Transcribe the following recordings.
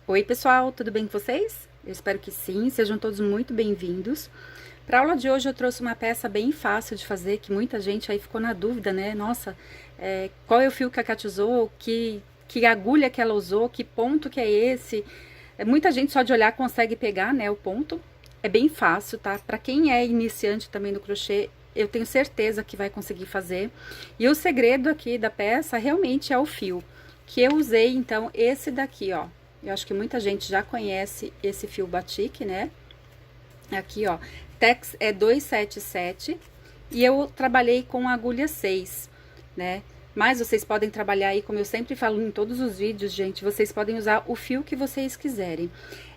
Oi pessoal, tudo bem com vocês? Eu espero que sim, sejam todos muito bem-vindos. Para a aula de hoje eu trouxe uma peça bem fácil de fazer, que muita gente aí ficou na dúvida, né? Nossa, qual é o fio que a Kátia usou, que agulha que ela usou, que ponto que é esse? Muita gente só de olhar consegue pegar, né, o ponto. É bem fácil, tá? Para quem é iniciante também no crochê, eu tenho certeza que vai conseguir fazer. E o segredo aqui da peça realmente é o fio, que eu usei, então, esse daqui, ó. Eu acho que muita gente já conhece esse fio batik, né? Aqui, ó, Tex é 277 e eu trabalhei com agulha 6, né? Mas vocês podem trabalhar aí, como eu sempre falo em todos os vídeos, gente, vocês podem usar o fio que vocês quiserem.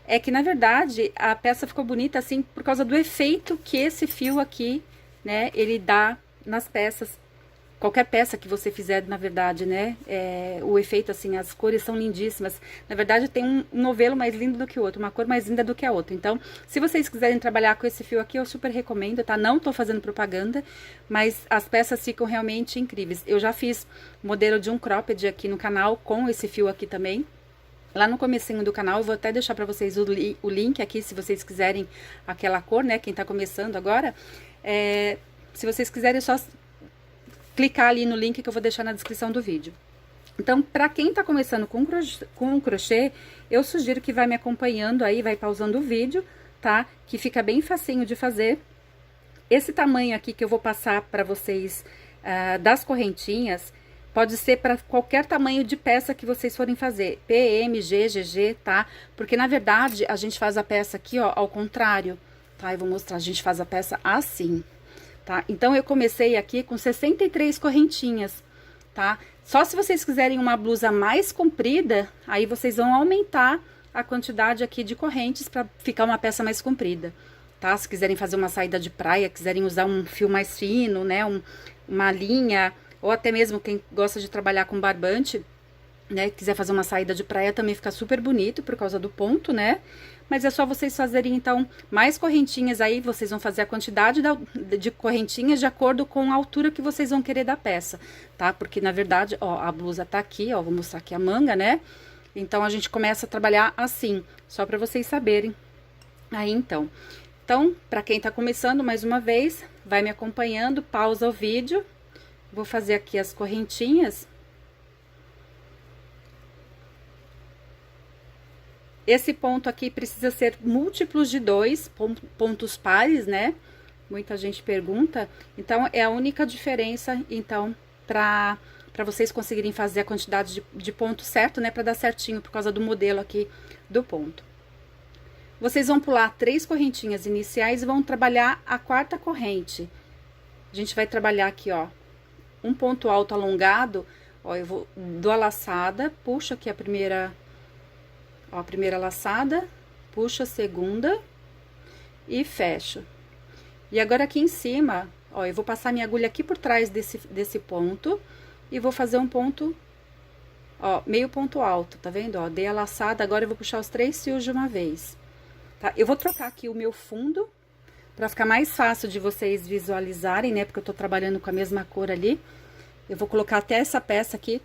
É que, na verdade, a peça ficou bonita assim por causa do efeito que esse fio aqui, né, ele dá nas peças. Qualquer peça que você fizer, na verdade, né, o efeito, assim, as cores são lindíssimas. Na verdade, tem um novelo mais lindo do que o outro, uma cor mais linda do que a outra. Então, se vocês quiserem trabalhar com esse fio aqui, eu super recomendo, tá? Não tô fazendo propaganda, mas as peças ficam realmente incríveis. Eu já fiz modelo de um cropped aqui no canal com esse fio aqui também. Lá no comecinho do canal, eu vou até deixar pra vocês o link aqui, se vocês quiserem aquela cor, né, quem tá começando agora. Se vocês quiserem, é só clicar ali no link que eu vou deixar na descrição do vídeo. Então, para quem tá começando com crochê, eu sugiro que vai me acompanhando aí, vai pausando o vídeo, tá? Que fica bem facinho de fazer. Esse tamanho aqui que eu vou passar para vocês das correntinhas, pode ser para qualquer tamanho de peça que vocês forem fazer, PM, G, GG, tá? Porque na verdade a gente faz a peça aqui, ó, ao contrário, tá? Eu vou mostrar, a gente faz a peça assim, tá? Então eu comecei aqui com 63 correntinhas, tá? Só se vocês quiserem uma blusa mais comprida, aí vocês vão aumentar a quantidade aqui de correntes para ficar uma peça mais comprida, tá? Se quiserem fazer uma saída de praia, quiserem usar um fio mais fino, né, uma linha, ou até mesmo quem gosta de trabalhar com barbante, né, quiser fazer uma saída de praia, também fica super bonito por causa do ponto, né? Mas é só vocês fazerem, então, mais correntinhas aí, vocês vão fazer a quantidade de correntinhas de acordo com a altura que vocês vão querer da peça, tá? Porque, na verdade, ó, a blusa tá aqui, ó, vou mostrar aqui a manga, né? Então, a gente começa a trabalhar assim, só pra vocês saberem. Aí, então, pra quem tá começando, mais uma vez, vai me acompanhando, pausa o vídeo. Vou fazer aqui as correntinhas. Esse ponto aqui precisa ser múltiplos de 2 pontos pares, né? Muita gente pergunta. Então, é a única diferença, então, para vocês conseguirem fazer a quantidade de ponto certo, né? Para dar certinho, por causa do modelo aqui do ponto. Vocês vão pular 3 correntinhas iniciais e vão trabalhar a quarta corrente. A gente vai trabalhar aqui, ó, um ponto alto alongado. Ó, eu dou a laçada, puxo aqui a primeira... Ó, a primeira laçada, puxo a segunda e fecho. E agora aqui em cima, ó, eu vou passar minha agulha aqui por trás desse ponto e vou fazer um ponto, ó, meio ponto alto, tá vendo? Ó, dei a laçada, agora eu vou puxar os 3 fios de uma vez, tá? Eu vou trocar aqui o meu fundo pra ficar mais fácil de vocês visualizarem, né? Porque eu tô trabalhando com a mesma cor ali. Eu vou colocar até essa peça aqui,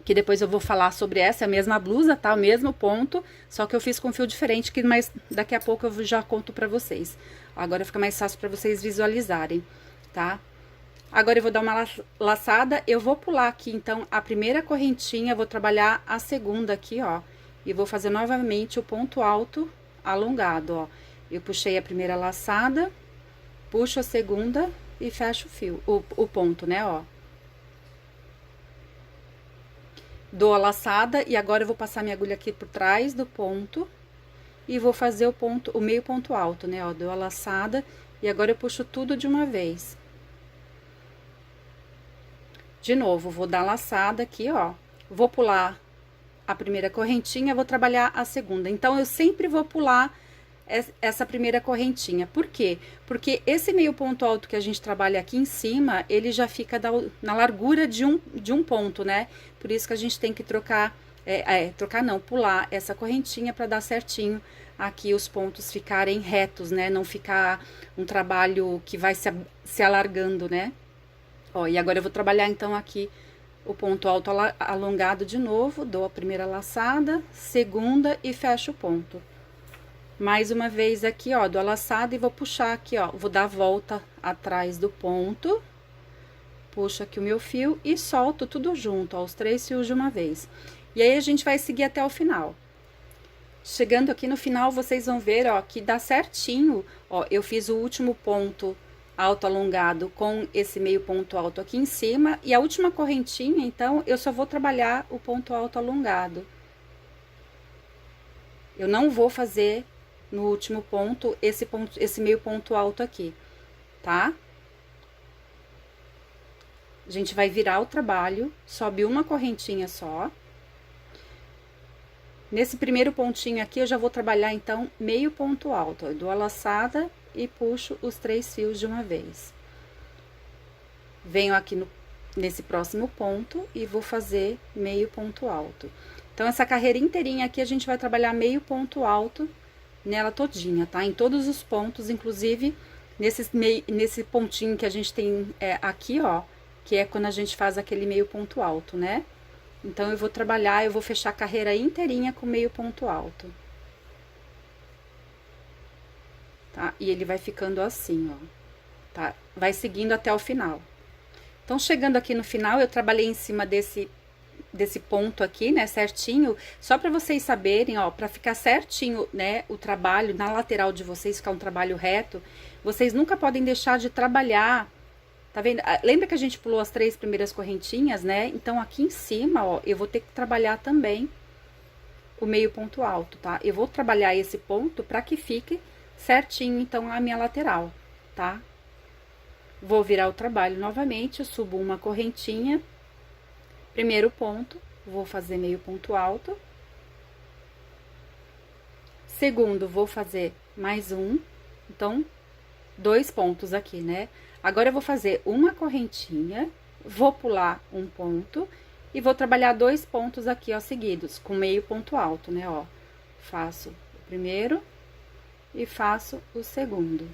que depois eu vou falar sobre essa, é a mesma blusa, tá? O mesmo ponto, só que eu fiz com fio diferente, que mais daqui a pouco eu já conto pra vocês. Agora fica mais fácil pra vocês visualizarem, tá? Agora eu vou dar uma laçada, eu vou pular aqui, então, a primeira correntinha, vou trabalhar a segunda aqui, ó. E vou fazer novamente o ponto alto alongado, ó. Eu puxei a primeira laçada, puxo a segunda e fecho o fio, o ponto, né, ó. Dou a laçada e agora eu vou passar minha agulha aqui por trás do ponto e vou fazer o ponto, o meio ponto alto, né, ó, dou a laçada e agora eu puxo tudo de uma vez. De novo, vou dar a laçada aqui, ó, vou pular a primeira correntinha, vou trabalhar a segunda. Então, eu sempre vou pular essa primeira correntinha. Por quê? Porque esse meio ponto alto que a gente trabalha aqui em cima, ele já fica na largura de um ponto, né? Por isso que a gente tem que trocar, trocar não, pular essa correntinha para dar certinho aqui os pontos ficarem retos, né? Não ficar um trabalho que vai se alargando, né? Ó, e agora eu vou trabalhar então aqui o ponto alto alongado de novo, dou a primeira laçada, segunda e fecho o ponto. Mais uma vez aqui, ó, dou a laçada e vou puxar aqui, ó, vou dar a volta atrás do ponto, puxo aqui o meu fio e solto tudo junto, ó, os 3 fios de uma vez. E aí, a gente vai seguir até o final. Chegando aqui no final, vocês vão ver, ó, que dá certinho, ó, eu fiz o último ponto alto alongado com esse meio ponto alto aqui em cima, e a última correntinha, então, eu só vou trabalhar o ponto alto alongado. Eu não vou fazer no último ponto, esse meio ponto alto aqui, tá? A gente vai virar o trabalho, sobe uma correntinha só. Nesse primeiro pontinho aqui, eu já vou trabalhar, então, meio ponto alto. Eu dou a laçada e puxo os 3 fios de uma vez. Venho aqui nesse próximo ponto e vou fazer meio ponto alto. Então, essa carreira inteirinha aqui, a gente vai trabalhar meio ponto alto nela todinha, tá? Em todos os pontos, inclusive, nesse pontinho que a gente tem aqui, ó, que é quando a gente faz aquele meio ponto alto, né? Então, eu vou trabalhar, eu vou fechar a carreira inteirinha com meio ponto alto. Tá? E ele vai ficando assim, ó, tá? Vai seguindo até o final. Então, chegando aqui no final, eu trabalhei em cima desse ponto aqui, né, certinho, só para vocês saberem, ó, para ficar certinho, né, o trabalho na lateral de vocês, ficar um trabalho reto, vocês nunca podem deixar de trabalhar. Tá vendo? Lembra que a gente pulou as 3 primeiras correntinhas, né? Então, aqui em cima, ó, eu vou ter que trabalhar também o meio ponto alto, tá? Eu vou trabalhar esse ponto pra que fique certinho, então, a minha lateral, tá? Vou virar o trabalho novamente, eu subo uma correntinha, primeiro ponto, vou fazer meio ponto alto. Segundo, vou fazer mais um, então, 2 pontos aqui, né? Agora, eu vou fazer uma correntinha, vou pular um ponto e vou trabalhar 2 pontos aqui, ó, seguidos, com meio ponto alto, né, ó. Faço o primeiro e faço o segundo,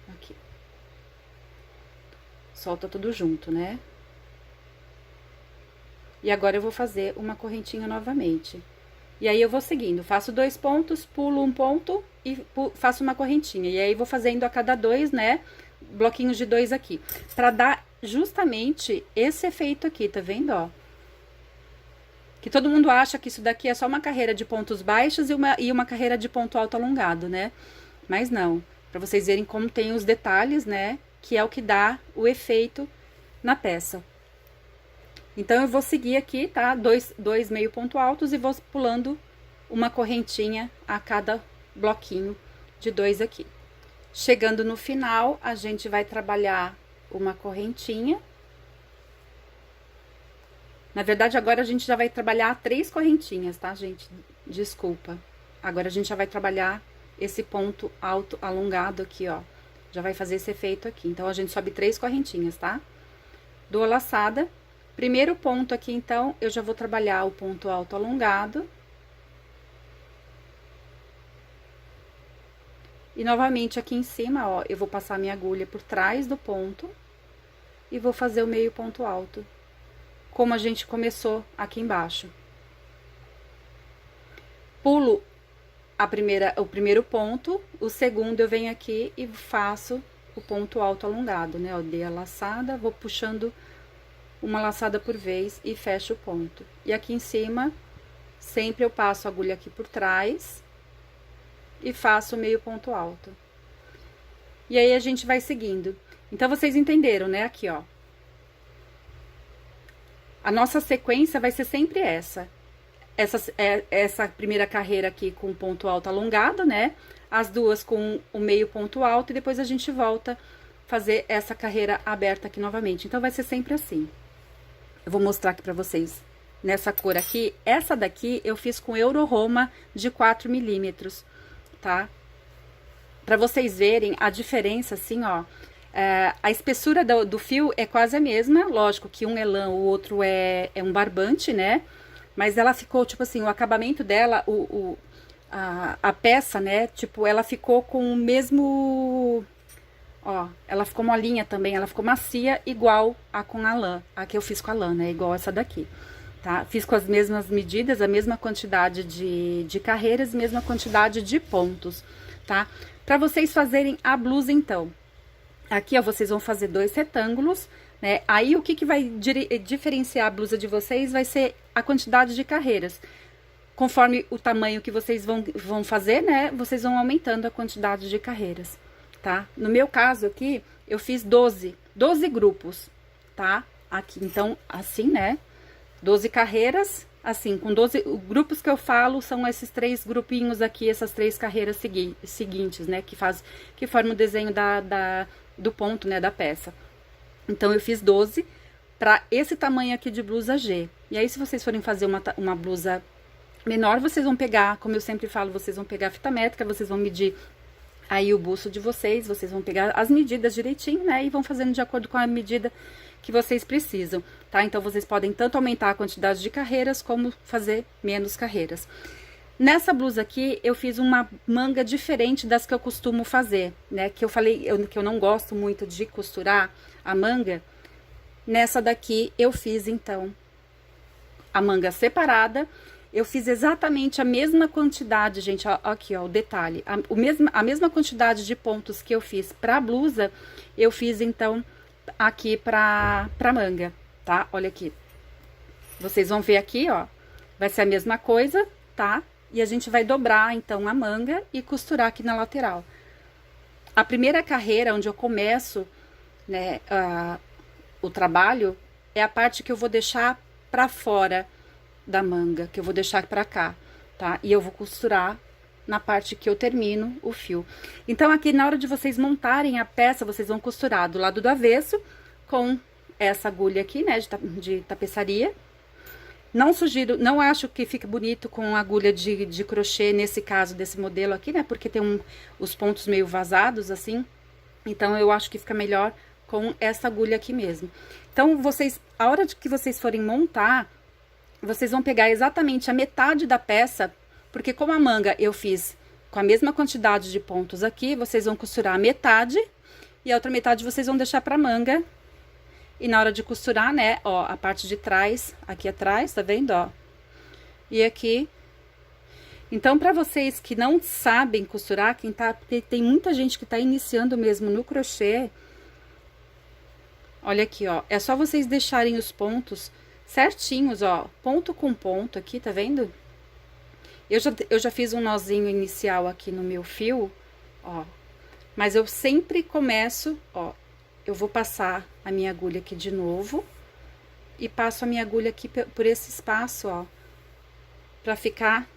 aqui. Solta tudo junto, né? E agora, eu vou fazer uma correntinha novamente. E aí, eu vou seguindo, faço 2 pontos, pulo um ponto e faço uma correntinha. E aí, vou fazendo a cada 2, né? Bloquinhos de 2 aqui, pra dar justamente esse efeito aqui, tá vendo, ó? Que todo mundo acha que isso daqui é só uma carreira de pontos baixos e uma carreira de ponto alto alongado, né? Mas não, pra vocês verem como tem os detalhes, né? Que é o que dá o efeito na peça. Então, eu vou seguir aqui, tá? Dois meio ponto altos e vou pulando uma correntinha a cada bloquinho de 2 aqui. Chegando no final, a gente vai trabalhar uma correntinha. Na verdade, agora a gente já vai trabalhar 3 correntinhas, tá, gente? Desculpa. Agora, a gente já vai trabalhar esse ponto alto alongado aqui, ó. Já vai fazer esse efeito aqui. Então, a gente sobe 3 correntinhas, tá? Dou a laçada. Primeiro ponto aqui, então, eu já vou trabalhar o ponto alto alongado. E novamente aqui em cima, ó, eu vou passar minha agulha por trás do ponto e vou fazer o meio ponto alto, como a gente começou aqui embaixo. Pulo o primeiro ponto, o segundo eu venho aqui e faço o ponto alto alongado, né? Ó, dei a laçada, vou puxando uma laçada por vez e fecho o ponto. E aqui em cima, sempre eu passo a agulha aqui por trás e faço meio ponto alto. E aí, a gente vai seguindo. Então, vocês entenderam, né? Aqui, ó. A nossa sequência vai ser sempre essa. Essa primeira carreira aqui com ponto alto alongado, né? As duas com o meio ponto alto e depois a gente volta a fazer essa carreira aberta aqui novamente. Então, vai ser sempre assim. Eu vou mostrar aqui pra vocês. Nessa cor aqui, essa daqui eu fiz com Euro Roma de 4 milímetros. Tá? Pra vocês verem a diferença, assim, ó, a espessura do fio é quase a mesma, lógico que um é lã, o outro é um barbante, né? Mas ela ficou, tipo assim, o acabamento dela, a peça, né, tipo, ela ficou com o mesmo Ó, ela ficou molinha também, ela ficou macia, igual a com a lã. A que eu fiz com a lã, né? Igual essa daqui, tá? Fiz com as mesmas medidas, a mesma quantidade de carreiras, mesma quantidade de pontos, tá? Pra vocês fazerem a blusa, então, aqui, ó, vocês vão fazer 2 retângulos, né? Aí, o que vai diferenciar a blusa de vocês vai ser a quantidade de carreiras. Conforme o tamanho que vocês vão fazer, né? Vocês vão aumentando a quantidade de carreiras, tá? No meu caso aqui, eu fiz 12 grupos, tá? Aqui, então, assim, né? 12 carreiras, assim, com 12 grupos que eu falo, são esses 3 grupinhos aqui, essas 3 carreiras seguintes, né? Que formam o desenho do ponto, né? Da peça. Então, eu fiz 12 para esse tamanho aqui de blusa G. E aí, se vocês forem fazer uma blusa menor, vocês vão pegar, como eu sempre falo, vocês vão pegar a fita métrica, vocês vão medir aí o busto de vocês vão pegar as medidas direitinho, né? E vão fazendo de acordo com a medida que vocês precisam, tá? Então, vocês podem tanto aumentar a quantidade de carreiras, como fazer menos carreiras. Nessa blusa aqui, eu fiz uma manga diferente das que eu costumo fazer, né? Que eu falei que eu não gosto muito de costurar a manga. Nessa daqui, eu fiz, então, a manga separada. Eu fiz exatamente a mesma quantidade, gente, ó, aqui, ó, o detalhe. A mesma quantidade de pontos que eu fiz pra blusa, eu fiz, então, aqui pra manga, tá? Olha aqui. Vocês vão ver aqui, ó, vai ser a mesma coisa, tá? E a gente vai dobrar, então, a manga e costurar aqui na lateral. A primeira carreira, onde eu começo, né, o trabalho, é a parte que eu vou deixar pra fora da manga, que eu vou deixar pra cá, tá? E eu vou costurar na parte que eu termino o fio. Então, aqui, na hora de vocês montarem a peça, vocês vão costurar do lado do avesso, com essa agulha aqui, né, de tapeçaria. Não sugiro, não acho que fica bonito com agulha de crochê, nesse caso, desse modelo aqui, né, porque tem os pontos meio vazados, assim. Então, eu acho que fica melhor com essa agulha aqui mesmo. Então, a hora de que vocês forem montar, vocês vão pegar exatamente a metade da peça, porque como a manga eu fiz com a mesma quantidade de pontos aqui, vocês vão costurar a metade e a outra metade vocês vão deixar pra manga. E na hora de costurar, né, ó, a parte de trás, aqui atrás, tá vendo, ó? E aqui. Então, pra vocês que não sabem costurar, porque tem muita gente que tá iniciando mesmo no crochê, olha aqui, ó, é só vocês deixarem os pontos certinhos, ó, ponto com ponto aqui, tá vendo? Eu já fiz um nozinho inicial aqui no meu fio, ó, mas eu sempre começo, ó, eu vou passar a minha agulha aqui de novo e passo a minha agulha aqui por esse espaço, ó, pra ficar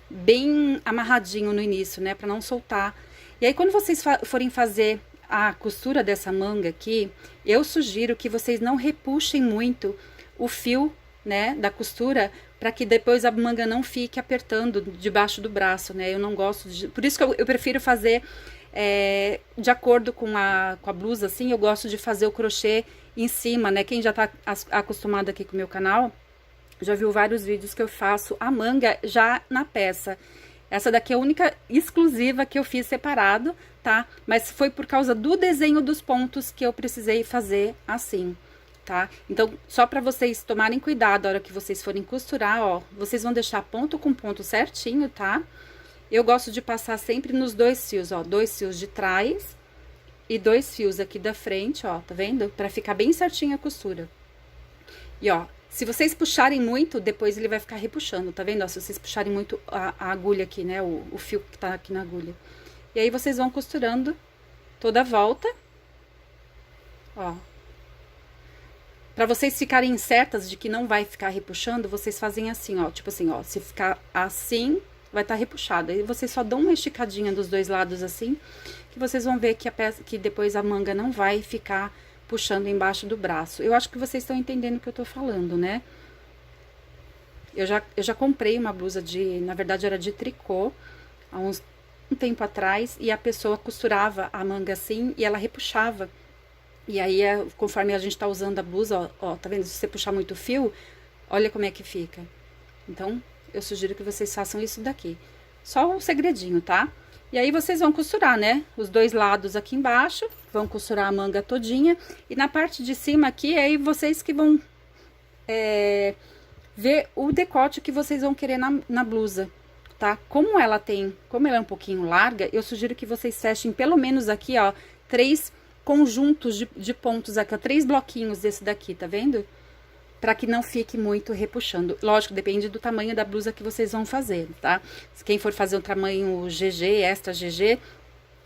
bem amarradinho no início, né, pra não soltar. E aí, quando vocês forem fazer a costura dessa manga aqui, eu sugiro que vocês não repuxem muito o fio, né, da costura, para que depois a manga não fique apertando debaixo do braço, né? Eu não gosto de... Por isso que eu prefiro fazer de acordo com a blusa, assim, eu gosto de fazer o crochê em cima, né? Quem já tá acostumado aqui com o meu canal, já viu vários vídeos que eu faço a manga já na peça. Essa daqui é a única exclusiva que eu fiz separado, tá? Mas foi por causa do desenho dos pontos que eu precisei fazer assim, tá? Então, só pra vocês tomarem cuidado na hora que vocês forem costurar, ó, vocês vão deixar ponto com ponto certinho, tá? Eu gosto de passar sempre nos 2 fios, ó, 2 fios de trás e 2 fios aqui da frente, ó, tá vendo? Pra ficar bem certinha a costura. E, ó, se vocês puxarem muito, depois ele vai ficar repuxando, tá vendo? Ó, se vocês puxarem muito a agulha aqui, né, o fio que tá aqui na agulha. E aí, vocês vão costurando toda a volta, ó. Pra vocês ficarem certas de que não vai ficar repuxando, vocês fazem assim, ó, tipo assim, ó, se ficar assim, vai estar repuxado. Aí, vocês só dão uma esticadinha dos dois lados assim, que vocês vão ver que que depois a manga não vai ficar puxando embaixo do braço. Eu acho que vocês estão entendendo o que eu tô falando, né? Eu já comprei uma blusa na verdade era de tricô, há um tempo atrás, e a pessoa costurava a manga assim, e ela repuxava. E aí, conforme a gente tá usando a blusa, ó, tá vendo? Se você puxar muito o fio, olha como é que fica. Então, eu sugiro que vocês façam isso daqui. Só um segredinho, tá? E aí vocês vão costurar, né? Os dois lados aqui embaixo, vão costurar a manga todinha. E na parte de cima aqui, aí vocês que vão ver o decote que vocês vão querer na blusa, tá? Como ela é um pouquinho larga, eu sugiro que vocês fechem pelo menos aqui, ó, 3 conjuntos de pontos aqui, ó, 3 bloquinhos desse daqui, tá vendo? Pra que não fique muito repuxando. Lógico, depende do tamanho da blusa que vocês vão fazer, tá? Se quem for fazer um tamanho GG, extra GG,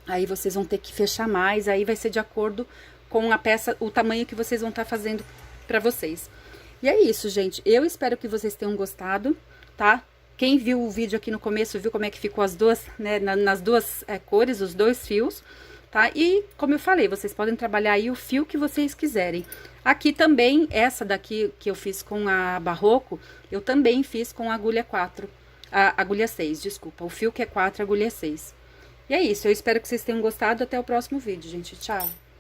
aí vocês vão ter que fechar mais, aí vai ser de acordo com a peça, o tamanho que vocês vão estar fazendo pra vocês. E é isso, gente. Eu espero que vocês tenham gostado, tá? Quem viu o vídeo aqui no começo, viu como é que ficou as duas, né, nas duas cores, os dois fios, tá? E, como eu falei, vocês podem trabalhar aí o fio que vocês quiserem. Aqui também, essa daqui que eu fiz com a Barroco, eu também fiz com a agulha 4, a agulha 6, desculpa. O fio que é 4, a agulha 6. E é isso, eu espero que vocês tenham gostado. Até o próximo vídeo, gente. Tchau!